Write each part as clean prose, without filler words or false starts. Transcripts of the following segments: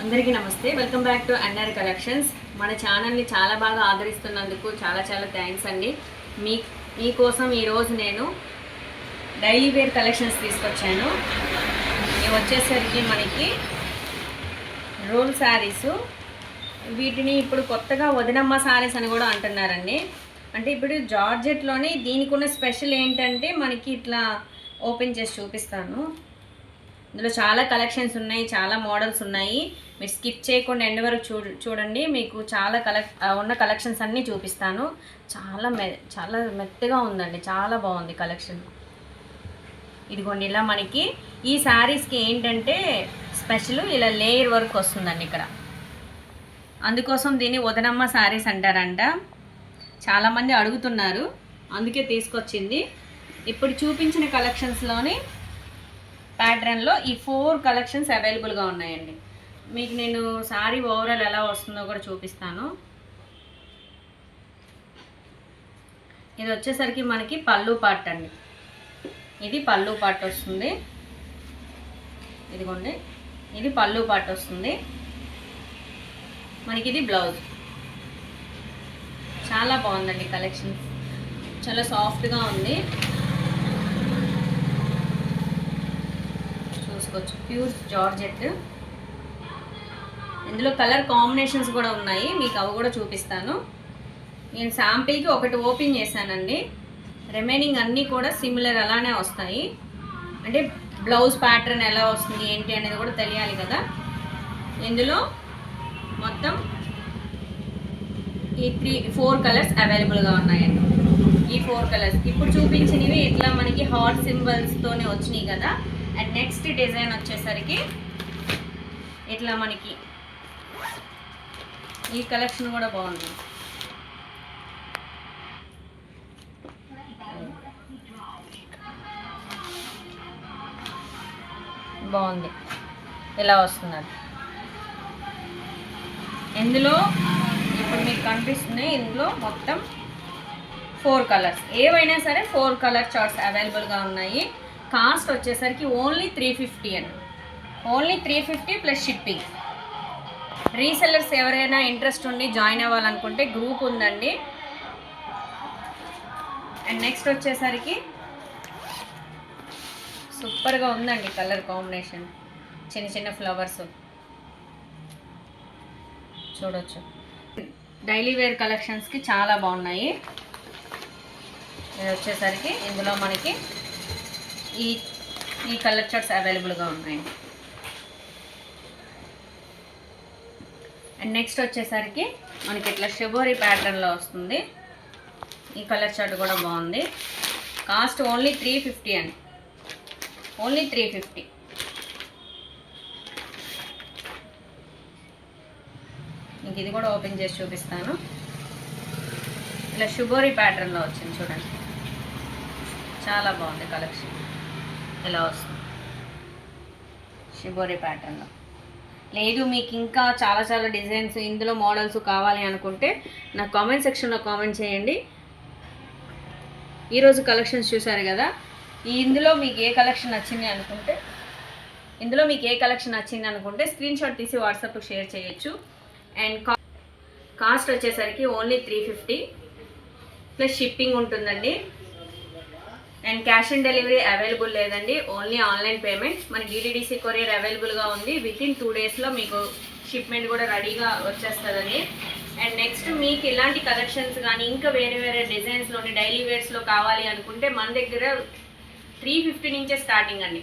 అందరికీ నమస్తే. Welcome back to NR collections. మన ఛానల్ని చాలా బాగా ఆదరిస్తున్నందుకు చాలా థ్యాంక్స్ అండి. మీకోసం ఈరోజు నేను డైలీ వేర్ కలెక్షన్స్ తీసుకొచ్చాను. ఇవి వచ్చేసరికి మనకి రోల్ శారీసు. వీటిని ఇప్పుడు కొత్తగా వదినమ్మ శారీస్ అని కూడా అంటున్నారండి. అంటే ఇప్పుడు జార్జెట్లోని దీనికి ఉన్న స్పెషల్ ఏంటంటే మనకి ఇట్లా ఓపెన్ చేసి చూపిస్తాను. ఇందులో చాలా కలెక్షన్స్ ఉన్నాయి, చాలా మోడల్స్ ఉన్నాయి. మీరు స్కిప్ చేయకుండా ఎండ్ వరకు చూడండి. మీకు చాలా ఉన్న కలెక్షన్స్ అన్నీ చూపిస్తాను. చాలా మెత్తగా ఉందండి, చాలా బాగుంది కలెక్షన్. ఇదిగోండి, ఇలా మనకి ఈ శారీస్కి ఏంటంటే స్పెషల్ ఇలా లేయర్ వర్క్ వస్తుందండి ఇక్కడ. అందుకోసం దీన్ని వదనమ్మ శారీస్ అంటారంట. చాలామంది అడుగుతున్నారు, అందుకే తీసుకొచ్చింది. ఇప్పుడు చూపించిన కలెక్షన్స్లోని ప్యాటర్న్లో ఈ 4 కలెక్షన్స్ అవైలబుల్గా ఉన్నాయండి. మీకు నేను శారీ ఓవరాల్ ఎలా వస్తుందో కూడా చూపిస్తాను. ఇది వచ్చేసరికి మనకి పళ్ళు పార్ట్ అండి. ఇది పళ్ళు పార్ట్ వస్తుంది. ఇదిగోండి, ఇది పళ్ళు పార్ట్ వస్తుంది. మనకి ఇది బ్లౌజ్. చాలా బాగుందండి కలెక్షన్, చాలా సాఫ్ట్గా ఉంది. Pure georgette. ఇందులో కలర్ కాంబినేషన్స్ కూడా ఉన్నాయి, మీకు అవి కూడా చూపిస్తాను. నేను శాంపిల్కి ఒకటి ఓపెన్ చేశానండి. రిమైనింగ్ అన్నీ కూడా సిమిలర్ అలానే వస్తాయి. అంటే బ్లౌజ్ ప్యాటర్న్ ఎలా వస్తుంది ఏంటి అనేది కూడా తెలియాలి కదా. ఇందులో మొత్తం ఈ 4 కలర్స్ అవైలబుల్గా ఉన్నాయండి. ఈ 4 కలర్స్ ఇప్పుడు చూపించినవి ఇట్లా మనకి హార్ట్ సింబల్స్తోనే వచ్చినాయి కదా. అండ్ నెక్స్ట్ డిజైన్ వచ్చేసరికి ఇట్లా మనకి ఈ కలెక్షన్ కూడా బాగుంది. బాగుంది, ఇలా వస్తున్నది. ఇందులో ఇప్పుడు మీకు కనిపిస్తుంది, ఇందులో మొత్తం 4 కలర్స్. ఏవైనా సరే 4 కలర్ చార్ట్స్ అవైలబుల్గా ఉన్నాయి. కాస్ట్ వచ్చేసరికి ఓన్లీ 350 అండి. Only 350 plus shipping. రీసెల్లర్స్ ఎవరైనా ఇంట్రెస్ట్ ఉండి జాయిన్ అవ్వాలనుకుంటే గ్రూప్ ఉందండి. అండ్ నెక్స్ట్ వచ్చేసరికి సూపర్గా ఉందండి కలర్ కాంబినేషన్. చిన్న ఫ్లవర్స్ చూడొచ్చు. డైలీ వేర్ కలెక్షన్స్కి చాలా బాగున్నాయి. ఇది వచ్చేసరికి ఇందులో మనకి ఈ కలర్ చార్ట్స్ అవైలబుల్గా ఉన్నాయి. అండ్ నెక్స్ట్ వచ్చేసరికి మనకి ఇట్లా షిబోరి ప్యాటర్న్లో వస్తుంది. ఈ కలర్ చార్ట్ కూడా బాగుంది. కాస్ట్ ఓన్లీ 350 అండి. ఓన్లీ 350. ఇంక ఇది కూడా ఓపెన్ చేసి చూపిస్తాను. ఇలా షిబోరి ప్యాటర్న్లో వచ్చింది చూడండి, చాలా బాగుంది కలెక్షన్. ఇలా వస్తుంది షిబోరి ప్యాటర్న్లో. లేదు మీకు ఇంకా చాలా డిజైన్స్ ఇందులో మోడల్స్ కావాలి అనుకుంటే నాకు కామెంట్ సెక్షన్లో కామెంట్ చేయండి. ఈరోజు కలెక్షన్స్ చూసారు కదా. ఇందులో మీకు ఏ కలెక్షన్ నచ్చింది అనుకుంటే స్క్రీన్ షాట్ తీసి వాట్సాప్కి షేర్ చేయొచ్చు. అండ్ కాస్ట్ వచ్చేసరికి ఓన్లీ 350 ప్లస్ షిప్పింగ్ ఉంటుందండి. And cash on delivery available లేదండి, ఓన్లీ ఆన్లైన్ పేమెంట్. మనకి DTDC కొరియర్ అవైలబుల్గా ఉంది. వితిన్ 2 డేస్లో మీకు షిప్మెంట్ కూడా రెడీగా వచ్చేస్తుందండి. అండ్ నెక్స్ట్ మీకు ఇలాంటి కలెక్షన్స్ కానీ ఇంకా వేరే డిజైన్స్లోని డైలీ వేర్స్లో కావాలి అనుకుంటే మన దగ్గర 350 నుంచే స్టార్టింగ్ అండి.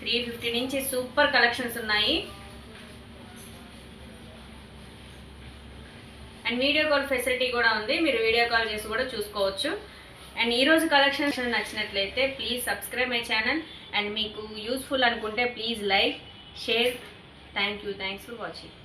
350 నుంచి సూపర్ కలెక్షన్స్ ఉన్నాయి. అండ్ వీడియో కాల్ ఫెసిలిటీ కూడా ఉంది, మీరు వీడియో కాల్ చేసి కూడా చూసుకోవచ్చు. అండ్ ఈరోజు కలెక్షన్స్ నచ్చినట్లయితే please subscribe my channel. And మీకు యూస్ఫుల్ అనుకుంటే please like, share. Thanks for watching.